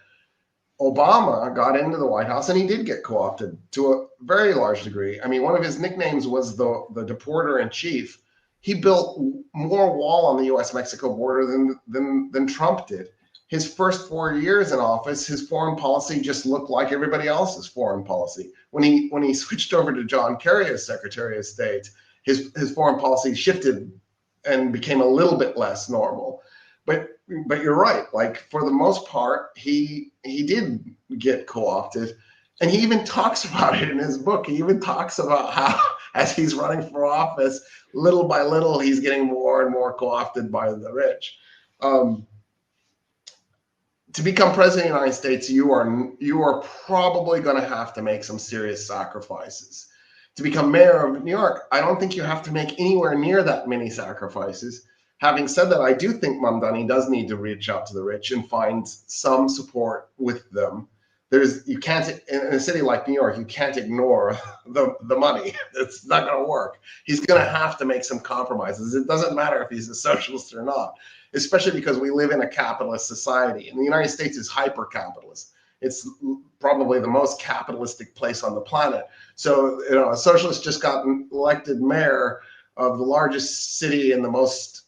Obama got into the White House, and he did get co-opted to a very large degree. I mean, one of his nicknames was the deporter in chief. He built more wall on the U.S.-Mexico border than Trump did. His first 4 years in office, his foreign policy just looked like everybody else's foreign policy. When he switched over to John Kerry as Secretary of State, his foreign policy shifted and became a little bit less normal. But you're right. Like, for the most part, he did get co-opted, and he even talks about it in his book. He even talks about how, as he's running for office, little by little, he's getting more and more co-opted by the rich. To become president of the United States, you are probably going to have to make some serious sacrifices. To become mayor of New York, I don't think you have to make anywhere near that many sacrifices. Having said that, I do think Mamdani does need to reach out to the rich and find some support with them. You can't, in a city like New York, you can't ignore the money. It's not going to work. He's going to have to make some compromises. It doesn't matter if he's a socialist or not, especially because we live in a capitalist society, and the United States is hyper-capitalist. It's probably the most capitalistic place on the planet. So, a socialist just got elected mayor of the largest city in the most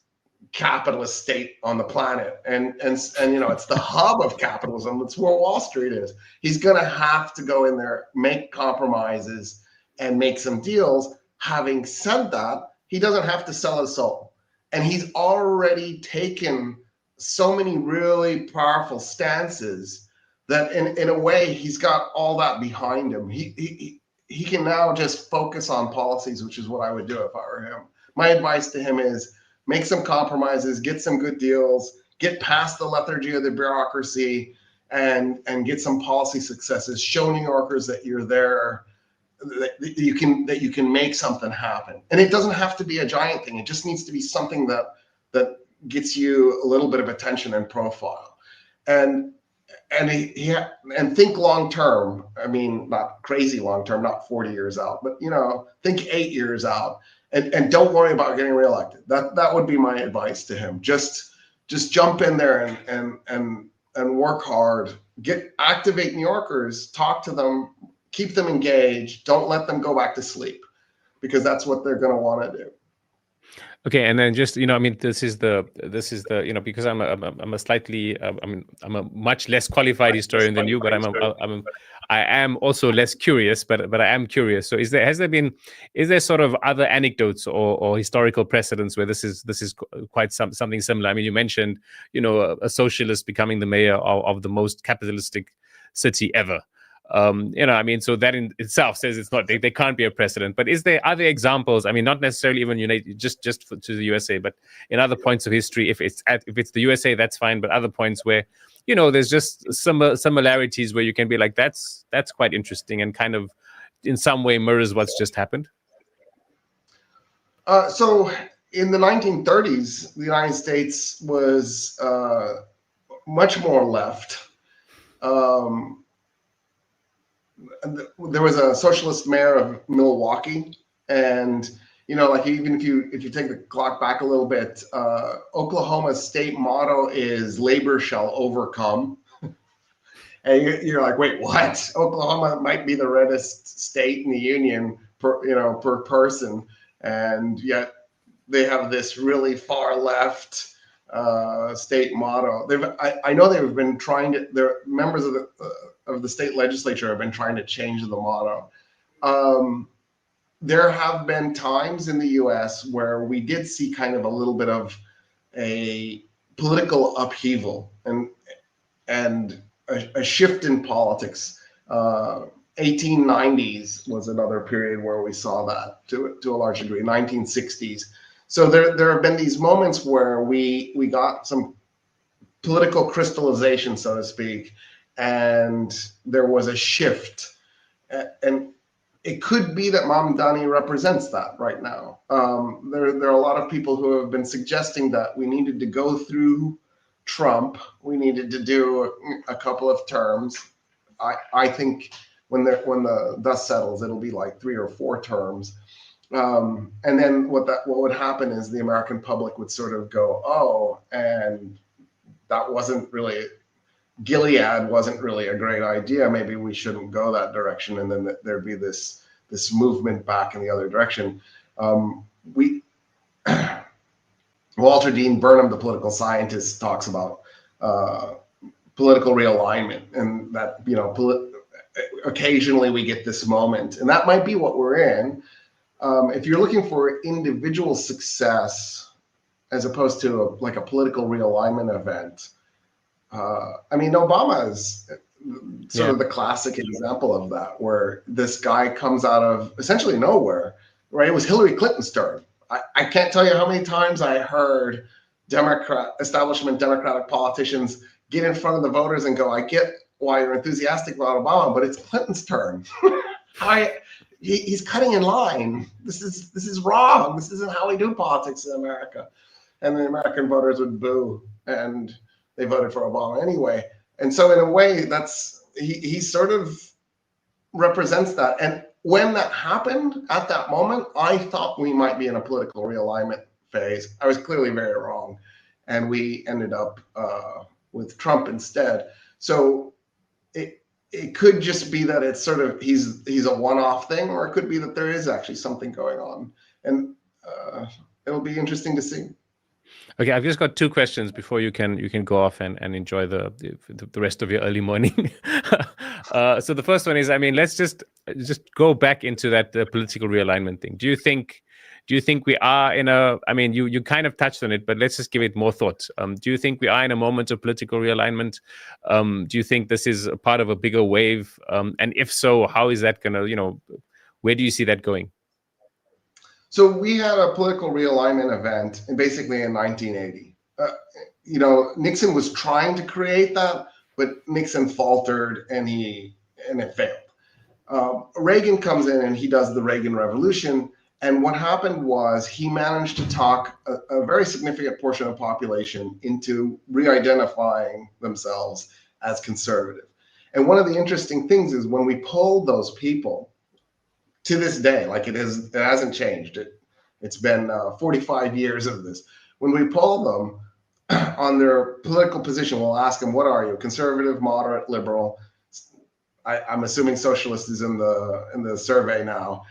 capitalist state on the planet, and it's the hub of capitalism. It's where Wall Street is. He's going to have to go in there, make compromises, and make some deals. Having said that, he doesn't have to sell his soul, and he's already taken so many really powerful stances that in a way he's got all that behind him. He can now just focus on policies, which is what I would do if I were him. My advice to him is, make some compromises, get some good deals, get past the lethargy of the bureaucracy, and get some policy successes. Show New Yorkers that you're there, that you can make something happen. And it doesn't have to be a giant thing. It just needs to be something that gets you a little bit of attention and profile. And think long term. I mean, not crazy long term, not 40 years out, but think 8 years out. And don't worry about getting reelected. That would be my advice to him. Just jump in there and work hard. Activate New Yorkers, talk to them, keep them engaged. Don't let them go back to sleep, because that's what they're going to want to do. Okay, and then just I mean, this is the because I'm a much less qualified historian than you, but I am also less curious, but I am curious. So is there sort of other anecdotes or historical precedents where this is quite something similar? I mean, you mentioned a socialist becoming the mayor of the most capitalistic city ever. I mean, so that in itself says it's not, they can't be a precedent. But is there other examples? I mean, not necessarily even just to the USA, but in other points of history. If it's the USA, that's fine. But other points where there's just similarities where you can be like, that's quite interesting and kind of in some way mirrors what's just happened. So in the 1930s, the United States was much more left. Um, there was a socialist mayor of Milwaukee, and like even if you take the clock back a little bit, Oklahoma's state motto is "Labor shall overcome." And you're like, wait, what? Oklahoma might be the reddest state in the union per person, and yet they have this really far left state motto. I know they've been trying to. Their members of the state legislature have been trying to change the motto. There have been times in the U.S. where we did see kind of a little bit of a political upheaval and a shift in politics. 1890s was another period where we saw that to a large degree. 1960s. So there have been these moments where we got some political crystallization, so to speak, and there was a shift. And it could be that Mamdani represents that right now. There are a lot of people who have been suggesting that we needed to go through Trump. We needed to do a couple of terms. I think when the dust settles, it'll be like 3 or 4 terms. And then what would happen is the American public would sort of go, oh, and that wasn't really, Gilead wasn't really a great idea. Maybe we shouldn't go that direction. And then there'd be this movement back in the other direction. Walter Dean Burnham, the political scientist, talks about political realignment, and that occasionally we get this moment, and that might be what we're in. If you're looking for individual success as opposed to a political realignment event, Obama is sort of the classic example of that, where this guy comes out of essentially nowhere, right? It was Hillary Clinton's turn. I can't tell you how many times I heard establishment Democratic politicians get in front of the voters and go, I get why you're enthusiastic about Obama, but it's Clinton's turn. He's cutting in line. This is wrong. This isn't how we do politics in America. And the American voters would boo, and they voted for Obama anyway. And so in a way, he sort of represents that. And when that happened at that moment, I thought we might be in a political realignment phase. I was clearly very wrong, and we ended up with Trump instead. So it could just be that it's sort of he's a one-off thing, or it could be that there is actually something going on, and it'll be interesting to see. Okay, I've just got 2 questions before you can go off and enjoy the rest of your early morning. So the first one is, let's just go back into that political realignment thing. Do you think we are in a? You kind of touched on it, but let's just give it more thought. Do you think we are in a moment of political realignment? Do you think this is a part of a bigger wave? And if so, how is that gonna? Where do you see that going? So we had a political realignment event basically in 1980. Nixon was trying to create that, but Nixon faltered and it failed. Reagan comes in and he does the Reagan Revolution. And what happened was he managed to talk a very significant portion of the population into re-identifying themselves as conservative. And one of the interesting things is when we polled those people, to this day, it hasn't changed. It's been 45 years of this. When we poll them on their political position, we'll ask them, what are you, conservative, moderate, liberal? I'm assuming socialist is in the survey now.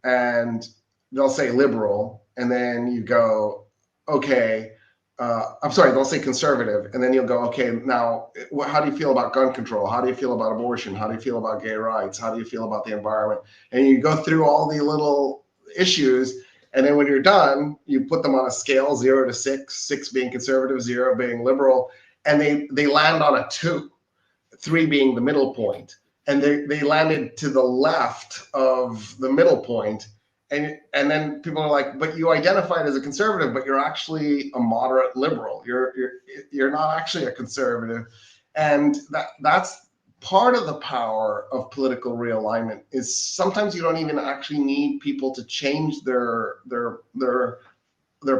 And they'll say liberal, and then you go, okay, they'll say conservative, and then you'll go, okay, now, how do you feel about gun control? How do you feel about abortion? How do you feel about gay rights? How do you feel about the environment? And you go through all the little issues, and then when you're done, you put them on a scale, 0 to 6, 6 being conservative, 0 being liberal, and they land on a 2, 3 being the middle point. And they landed to the left of the middle point. And then people are like, but you identified as a conservative, but you're actually a moderate liberal. You're not actually a conservative. And that's part of the power of political realignment is sometimes you don't even actually need people to change their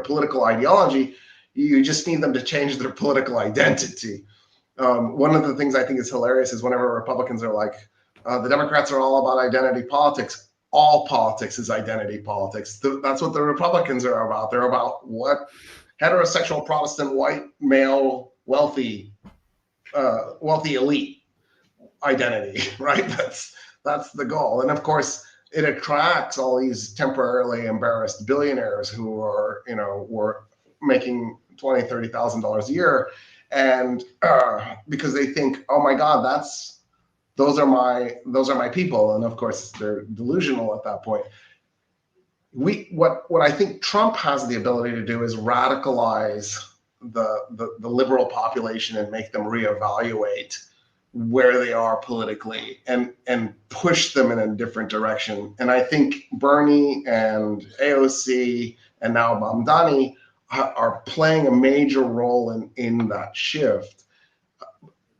political ideology. You just need them to change their political identity. One of the things I think is hilarious is whenever Republicans are like, the Democrats are all about identity politics. All politics is identity politics. That's what the Republicans are about. They're about what heterosexual Protestant white male wealthy elite identity, right? That's the goal. And of course, it attracts all these temporarily embarrassed billionaires who are, were making $20,000, $30,000 a year, and because they think, oh my God, those are my people, and of course they're delusional at that point. What I think Trump has the ability to do is radicalize the liberal population and make them reevaluate where they are politically and push them in a different direction. And I think Bernie and AOC and now Mamdani are playing a major role in that shift.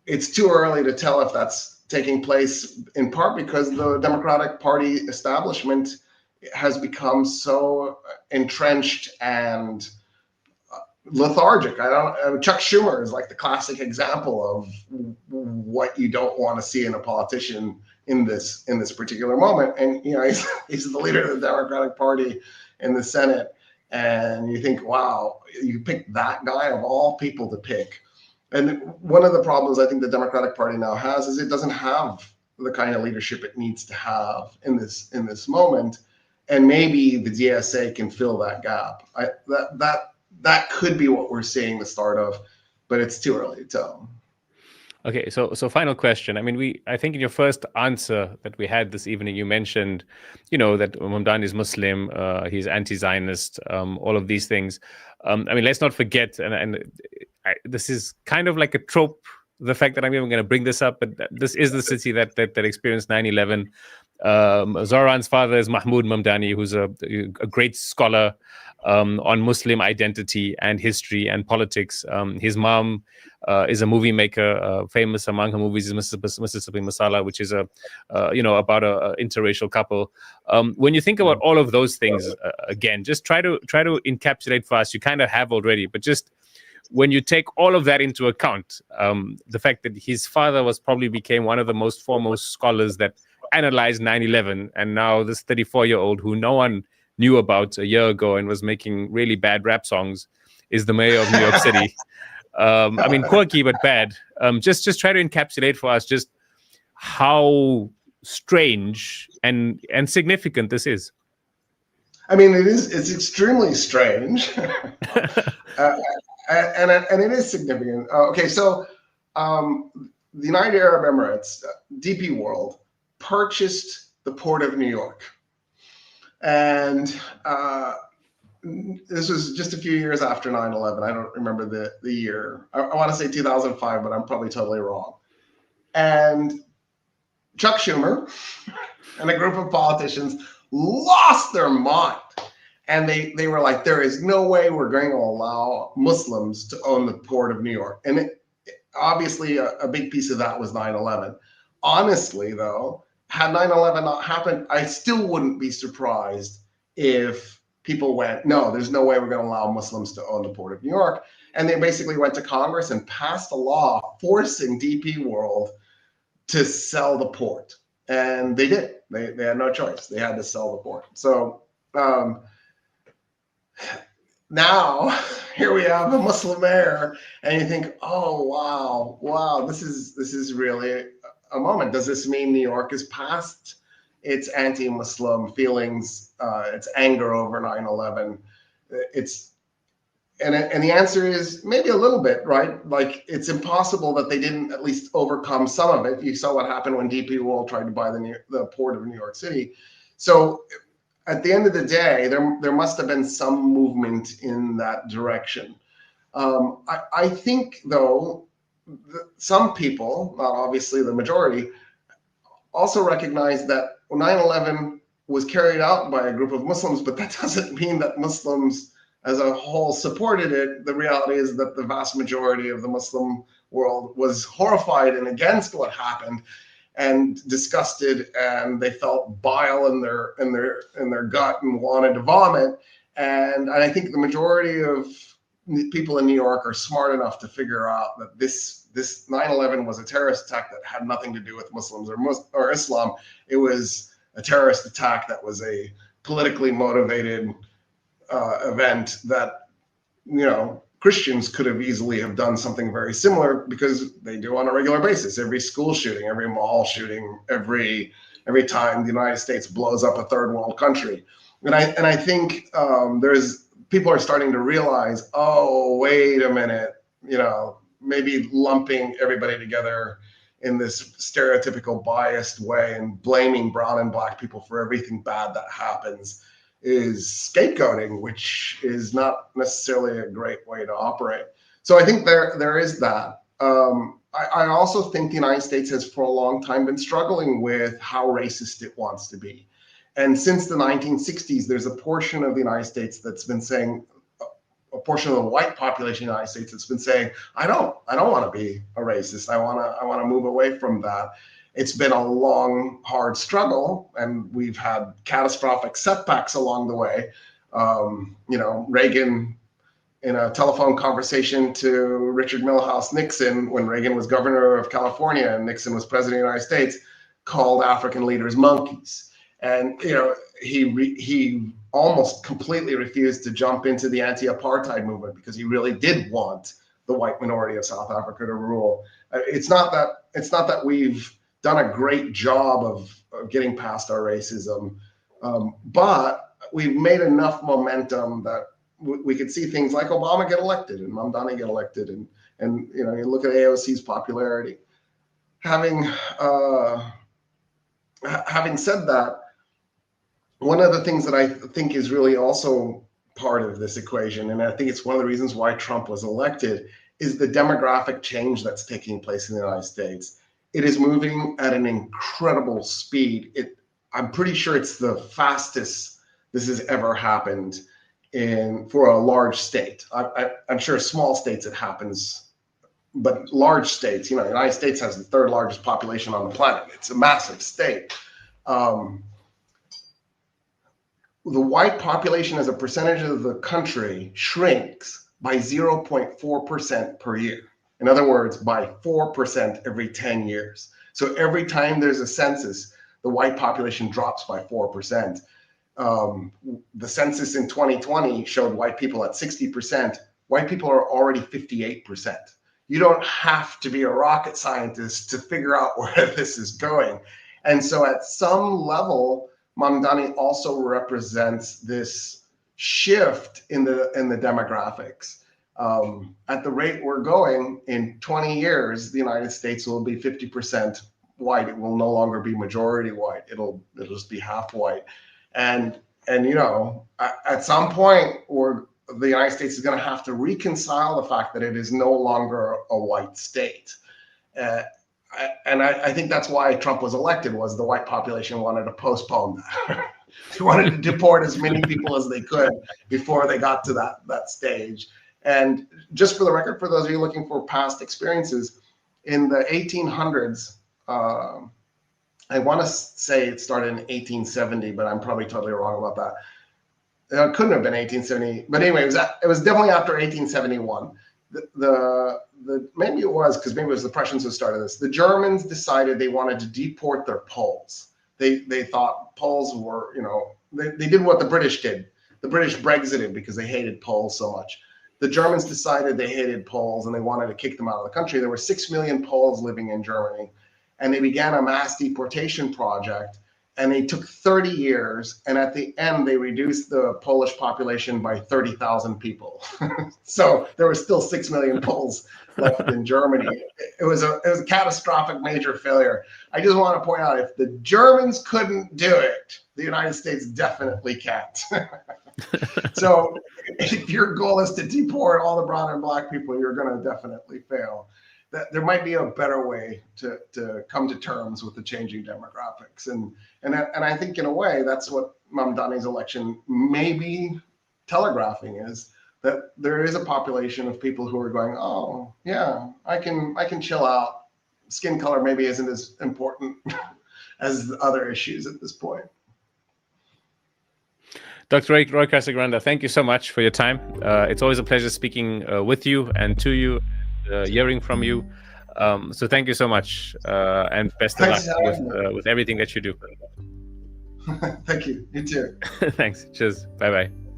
It's too early to tell if that's taking place, in part because the Democratic Party establishment has become so entrenched and lethargic. Chuck Schumer is like the classic example of what you don't want to see in a politician in this particular moment. And he's the leader of the Democratic Party in the Senate, and you think, wow, you picked that guy of all people to pick. And one of the problems I think the Democratic Party now has is it doesn't have the kind of leadership it needs to have in this moment. And maybe the DSA can fill that gap. That could be what we're seeing the start of, but it's too early to tell. Okay, so final question. I mean, I think in your first answer that we had this evening, you mentioned, that Mamdani is Muslim, he's anti-Zionist, all of these things. I mean, let's not forget, this is kind of like a trope, the fact that I'm even going to bring this up, but this is the city that experienced 9/11. Zohran's father is Mahmoud Mamdani, who's a great scholar on Muslim identity and history and politics. His mom is a movie maker. Famous among her movies is Mississippi Masala, which is about a interracial couple. When you think about all of those things, again, just try to encapsulate for us. You kind of have already, but just when you take all of that into account, the fact that his father became one of the most foremost scholars that analyzed 9/11, and now this 34-year-old who no one knew about a year ago and was making really bad rap songs is the mayor of New York City. I mean, quirky but bad. Just try to encapsulate for us just how strange and significant this is. I mean, it's extremely strange. And it is significant. Okay, so the United Arab Emirates, DP World, purchased the Port of New York. And this was just a few years after 9/11. I don't remember the year. I want to say 2005, but I'm probably totally wrong. And Chuck Schumer and a group of politicians lost their mind. And they were like, there is no way we're going to allow Muslims to own the Port of New York. And obviously a big piece of that was 9/11. Honestly, though, had 9/11 not happened, I still wouldn't be surprised if people went, no, there's no way we're going to allow Muslims to own the Port of New York. And they basically went to Congress and passed a law forcing DP World to sell the port. And they did. They had no choice. They had to sell the port. So now here we have a Muslim mayor, and you think, oh wow, this is really a moment. Does this mean New York is past its anti-Muslim feelings, its anger over 9/11? And the answer is maybe a little bit, right? Like, it's impossible that they didn't at least overcome some of it. You saw what happened when DP World tried to buy the Port of New York City. So at the end of the day, there must have been some movement in that direction. I think, though, some people, not obviously the majority, also recognize that 9/11 was carried out by a group of Muslims, but that doesn't mean that Muslims as a whole supported it. The reality is that the vast majority of the Muslim world was horrified and against what happened and disgusted, and they felt bile in their gut and wanted to vomit. And I think the majority of people in New York are smart enough to figure out that this 9/11 was a terrorist attack that had nothing to do with Muslims or Islam. It was a terrorist attack that was a politically motivated event that, you know, Christians could have easily have done something very similar, because they do on a regular basis. Every school shooting, every mall shooting, every time the United States blows up a third world country. And I think people are starting to realize, oh, wait a minute, you know, maybe lumping everybody together in this stereotypical biased way and blaming brown and black people for everything bad that happens is scapegoating, which is not necessarily a great way to operate. So I think there is that. I also think the United States has for a long time been struggling with how racist it wants to be. And since the 1960s, there's a portion of the United States that's been saying, a portion of the white population of the United States that's been saying, I don't want to be a racist. I want to move away from that. It's been a long, hard struggle, and we've had catastrophic setbacks along the way. You know, Reagan, in a telephone conversation to Richard Milhous Nixon, when Reagan was governor of California and Nixon was president of the United States, called African leaders monkeys. And, you know, he almost completely refused to jump into the anti-apartheid movement because he really did want the white minority of South Africa to rule. It's not that we've done a great job of getting past our racism, but we've made enough momentum that we could see things like Obama get elected and Mamdani get elected, and you know, you look at AOC's popularity. Having said that, one of the things that I think is really also part of this equation, and I think it's one of the reasons why Trump was elected, is the demographic change that's taking place in the United States. It is moving at an incredible speed. I'm pretty sure it's the fastest this has ever happened for a large state. I'm sure small states it happens, but large states, you know, the United States has the third largest population on the planet. It's a massive state. The white population as a percentage of the country shrinks by 0.4% per year. In other words, by 4% every 10 years. So every time there's a census, the white population drops by 4%. The census in 2020 showed white people at 60%. White people are already 58%. You don't have to be a rocket scientist to figure out where this is going. And so at some level, Mamdani also represents this shift in the demographics. At the rate we're going, in 20 years, the United States will be 50% white. It will no longer be majority white. It'll just be half white. And you know, at some point, the United States is going to have to reconcile the fact that it is no longer a white state. And I think that's why Trump was elected, was the white population wanted to postpone that. They wanted to deport as many people as they could before they got to that stage. And just for the record, for those of you looking for past experiences, in the 1800s, I want to say it started in 1870, but I'm probably totally wrong about that. It couldn't have been 1870, but anyway, it was definitely after 1871. Maybe it was, because maybe it was the Prussians who started this. The Germans decided they wanted to deport their Poles. They thought Poles were, you know, they did what the British did. The British Brexited because they hated Poles so much. The Germans decided they hated Poles and they wanted to kick them out of the country. There were 6 million Poles living in Germany, and they began a mass deportation project. And they took 30 years, and at the end, they reduced the Polish population by 30,000 people. So there were still 6 million Poles left in Germany. It was a catastrophic major failure. I just want to point out, if the Germans couldn't do it, the United States definitely can't. So if your goal is to deport all the brown and black people, you're going to definitely fail. That there might be a better way to come to terms with the changing demographics. And I think in a way, that's what Mamdani's election may be telegraphing, is that there is a population of people who are going, oh yeah, I can chill out. Skin color maybe isn't as important as the other issues at this point. Dr. Roy Casagranda, thank you so much for your time. It's always a pleasure speaking with you and to you, hearing from you. So thank you so much, and best of luck with everything that you do. Thank you. You too. Thanks. Cheers. Bye-bye.